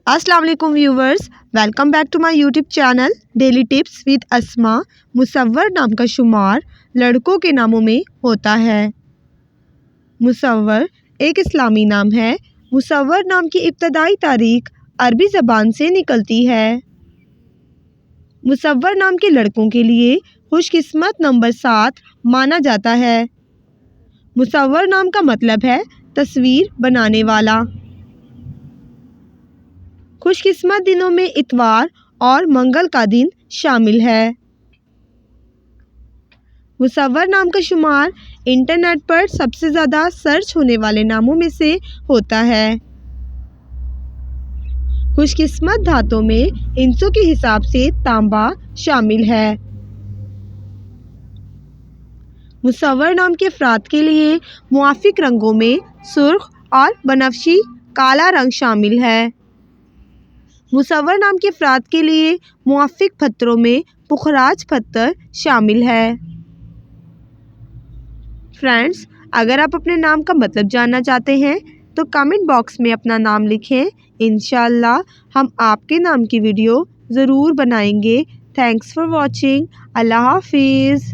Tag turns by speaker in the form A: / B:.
A: अस्सलाम वालेकुम viewers, welcome back to my YouTube channel daily tips with Asma. मुसव्वर नाम का शुमार लड़कों के नामों में होता है। मुसव्वर एक इस्लामी नाम है। मुसव्वर नाम की इब्तदाई तारीख अरबी ज़बान से निकलती है। मुसव्वर नाम के लड़कों के लिए खुशकिस्मत नंबर 7 माना जाता है। मुसव्वर नाम का मतलब है तस्वीर बनाने वाला। खुशकिस्मत दिनों में इतवार और मंगल का दिन शामिल है। मुसव्वर नाम का शुमार इंटरनेट पर सबसे ज़्यादा सर्च होने वाले नामों में से होता है। खुशकिस्मत धातों में हिंसों के हिसाब से तांबा शामिल है। मुसव्वर नाम के अफराद के लिए मुआफिक रंगों में सुर्ख और बनफशी काला रंग शामिल है। मुसव्वर नाम के अफराद के लिए मुआफिक पत्थरों में पुखराज पत्थर शामिल है। फ्रेंड्स, अगर आप अपने नाम का मतलब जानना चाहते हैं तो कमेंट बॉक्स में अपना नाम लिखें। इंशाअल्लाह हम आपके नाम की वीडियो ज़रूर बनाएंगे। Thanks for watching. अल्लाह हाफिज़।